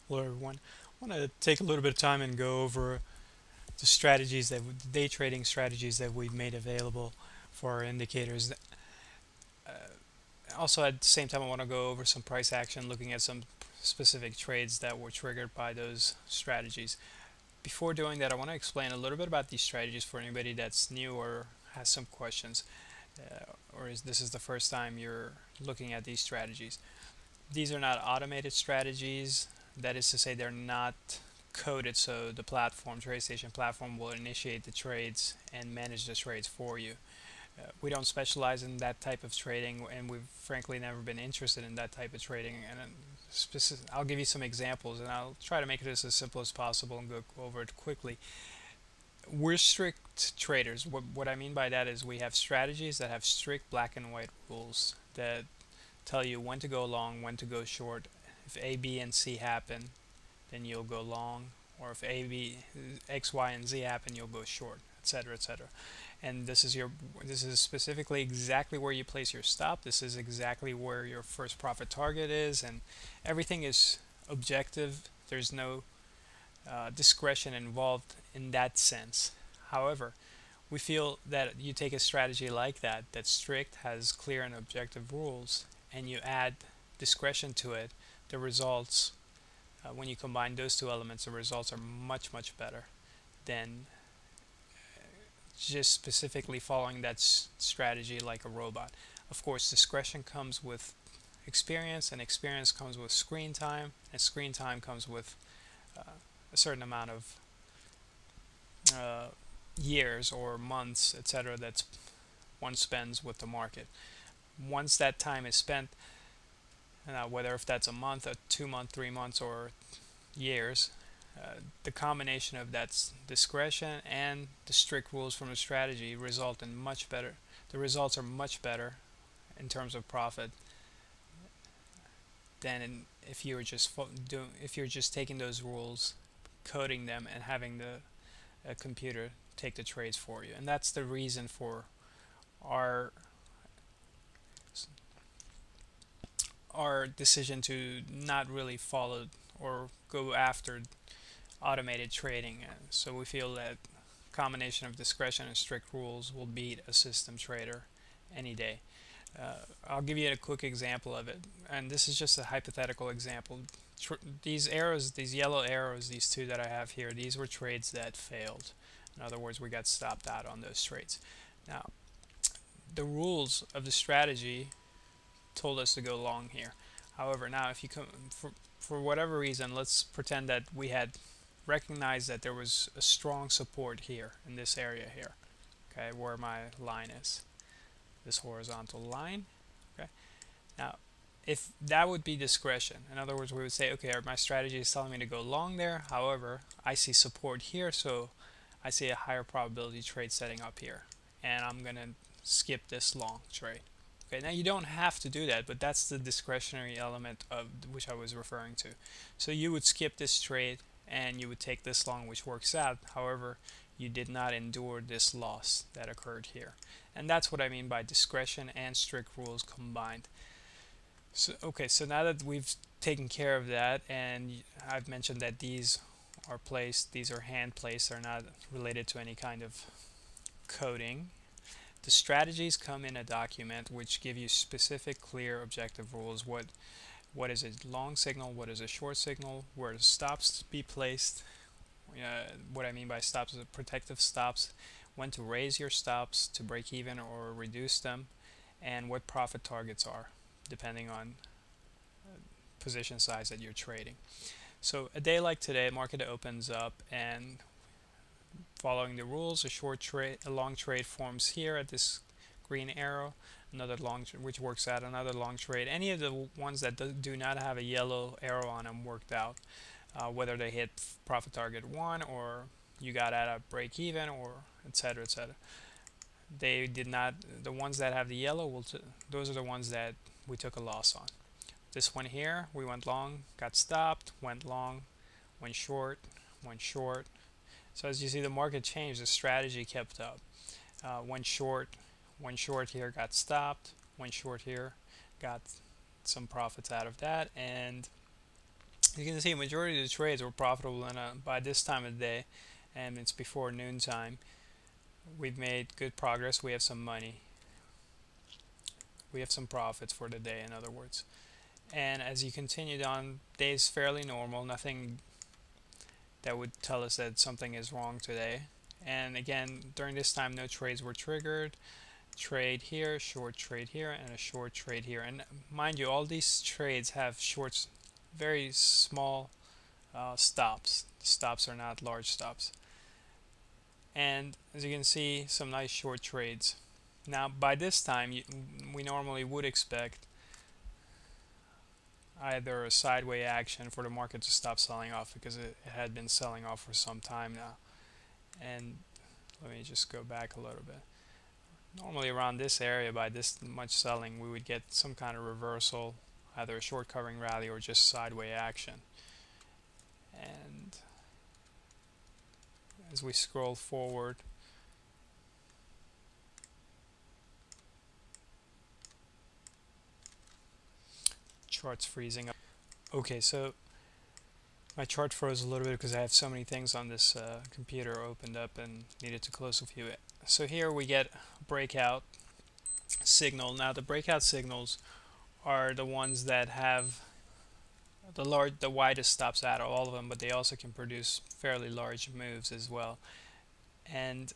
Hello, everyone. I want to take a little bit of time and go over the strategies that day trading strategies that we've made available for our indicators. Also, at the same time, I want to go over some price action, looking at some specific trades that were triggered by those strategies. Before doing that, I want to explain a little bit about these strategies for anybody that's new or has some questions, or this is the first time you're looking at these strategies. These are not automated strategies. That is to say, they're not coded so the platform, TradeStation platform, will initiate the trades and manage the trades for you. We don't specialize in that type of trading, and we've frankly never been interested in that type of trading. And I'll give you some examples, and I'll try to make this as simple as possible and go over it quickly. We're strict traders. What I mean by that is we have strategies that have strict black and white rules that tell you when to go long, when to go short. If A, B, and C happen, then you'll go long, or if A, B, X, Y, and Z happen, you'll go short, etc., etc. And this is specifically exactly where you place your stop. This is exactly where your first profit target is, and everything is objective. There's no discretion involved in that sense. However, we feel that you take a strategy like that, that's strict, has clear and objective rules, and you add discretion to it, the results, when you combine those two elements, the results are much, much better than just specifically following that strategy like a robot. Of course, discretion comes with experience, and experience comes with screen time, and screen time comes with a certain amount of uh, years or months, etc., that one spends with the market. Once that time is spent, whether if that's a month, a 2 month, 3 months, or years, the combination of that discretion and the strict rules from the strategy result in much better. The results are much better in terms of profit than if you were just if you're just taking those rules, coding them, and having the computer take the trades for you. And that's the reason for our our decision to not really follow or go after automated trading. So we feel that combination of discretion and strict rules will beat a system trader any day. I'll give you a quick example of it, and this is just a hypothetical example. These arrows, these yellow arrows, these two that I have here, these were trades that failed. In other words, we got stopped out on those trades. Now, the rules of the strategy told us to go long here. However, now if you come for whatever reason, let's pretend that we had recognized that there was a strong support here in this area here, okay, where my line is, this horizontal line. Okay, now if that would be discretion, in other words, we would say, okay, my strategy is telling me to go long there. However, I see support here, so I see a higher probability trade setting up here, and I'm gonna skip this long trade. Okay, now you don't have to do that, but that's the discretionary element of which I was referring to. So you would skip this trade and you would take this long, which works out. However, you did not endure this loss that occurred here. And that's what I mean by discretion and strict rules combined. So, okay, so now that we've taken care of that, and I've mentioned that these are placed, these are hand placed, they're not related to any kind of coding. The strategies come in a document which give you specific, clear, objective rules. What is a long signal? What is a short signal? Where do stops be placed? What I mean by stops is protective stops. When to raise your stops to break even or reduce them, and what profit targets are, depending on position size that you're trading. So a day like today, market opens up, and following the rules, a long trade forms here at this green arrow, another long, which works out another long trade. Any of the ones that do not have a yellow arrow on them worked out, whether they hit profit target one or you got at a break even, or etc., etc. They did not. The ones that have the yellow, those are the ones that we took a loss on. This one here, we went long, got stopped, went long, went short, went short. So as you see, the market changed. The strategy kept up. Went short, here, got stopped. Went short here, got some profits out of that, and You can see majority of the trades were profitable by this time of the day, and it's before noontime. We've made good progress. We have some money. We have some profits for the day, in other words. And as you continued on, day's fairly normal. Nothing that would tell us that something is wrong today. And again, during this time, no trades were triggered. Trade here, short trade here, and a short trade here. And mind you, all these trades have shorts, very small stops. Stops are not large stops. And as you can see, some nice short trades. Now, by this time, we normally would expect either a sideways action for the market to stop selling off because it had been selling off for some time now. And let me just go back a little bit. Normally around this area, by this much selling, we would get some kind of reversal, either a short covering rally or just sideways action. And as we scroll forward, chart's freezing up. Okay, so my chart froze a little bit because I have so many things on this computer opened up and needed to close a few. So here we get breakout signal. Now the breakout signals are the ones that have the widest stops out of all of them, but they also can produce fairly large moves as well. And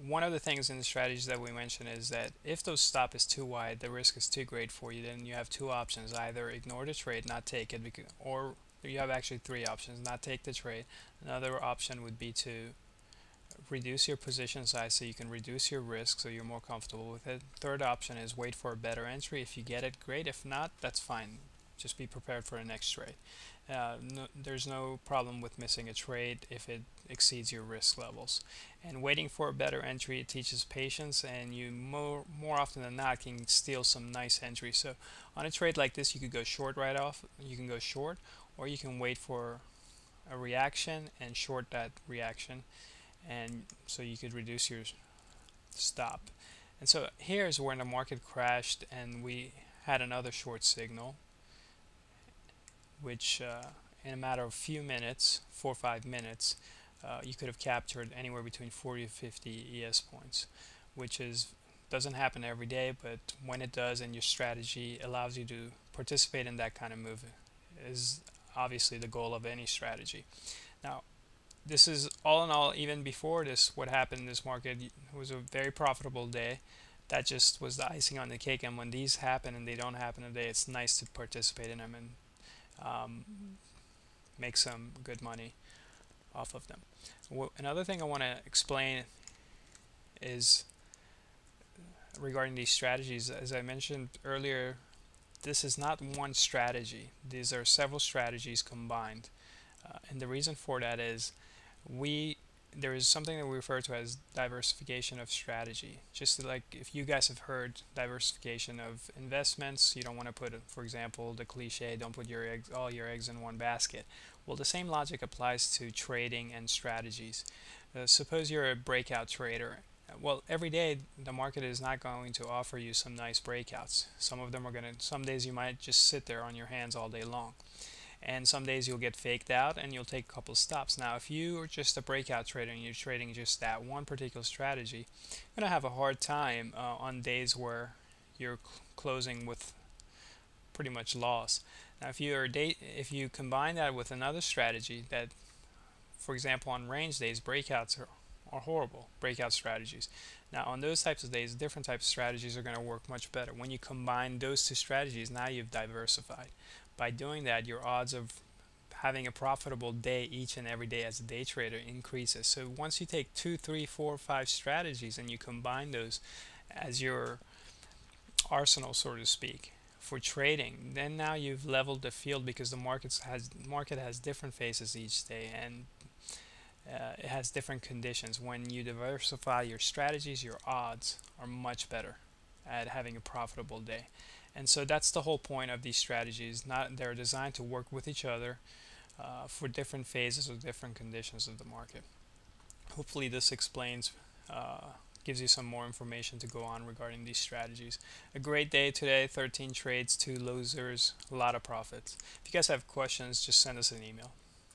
one of the things in the strategies that we mentioned is that if those stop is too wide, the risk is too great for you, then you have two options: either ignore the trade, not take it, or you have actually three options: not take the trade. Another option would be to reduce your position size so you can reduce your risk so you're more comfortable with it. Third option is wait for a better entry. If you get it, great. If not, that's fine. Just be prepared for the next trade. There's no problem with missing a trade if it exceeds your risk levels. And waiting for a better entry, it teaches patience, and you more often than not can steal some nice entries. So on a trade like this, you could go short right off. You can go short, or you can wait for a reaction and short that reaction, and so you could reduce your stop. And so here's where the market crashed and we had another short signal, which in a matter of a few minutes, 4 or 5 minutes, you could have captured anywhere between 40 to 50 ES points, which is doesn't happen every day, but when it does and your strategy allows you to participate in that kind of move is obviously the goal of any strategy. Now, this is all in all, even before this, what happened in this market, it was a very profitable day. That just was the icing on the cake. And when these happen and they don't happen today, it's nice to participate in them and um, make some good money off of them. Another thing I want to explain is regarding these strategies. As I mentioned earlier, this is not one strategy. These are several strategies combined. And the reason for that is we there is something that we refer to as diversification of strategy. Just like if you guys have heard diversification of investments, you don't want to put, for example, the cliche, don't put all your eggs in one basket. Well, the same logic applies to trading and strategies. Suppose you're a breakout trader. Well, every day the market is not going to offer you some nice breakouts. Some of them are going to, some days you might just sit there on your hands all day long. And some days you'll get faked out and you'll take a couple stops. Now, if you are just a breakout trader and you're trading just that one particular strategy, you're going to have a hard time on days where you're closing with pretty much loss. Now, if you combine that with another strategy that, for example, on range days, breakouts are horrible, breakout strategies. Now, on those types of days, different types of strategies are going to work much better. When you combine those two strategies, now you've diversified. By doing that, your odds of having a profitable day each and every day as a day trader increases. So once you take 2, 3, 4, 5 strategies and you combine those as your arsenal, so to speak, for trading, then now you've leveled the field because the market has different faces each day, and it has different conditions. When you diversify your strategies, your odds are much better at having a profitable day. And so that's the whole point of these strategies. They're designed to work with each other for different phases or different conditions of the market. Hopefully this explains gives you some more information to go on regarding these strategies. A great day today, 13 trades, 2 losers, a lot of profits. If you guys have questions, just send us an email.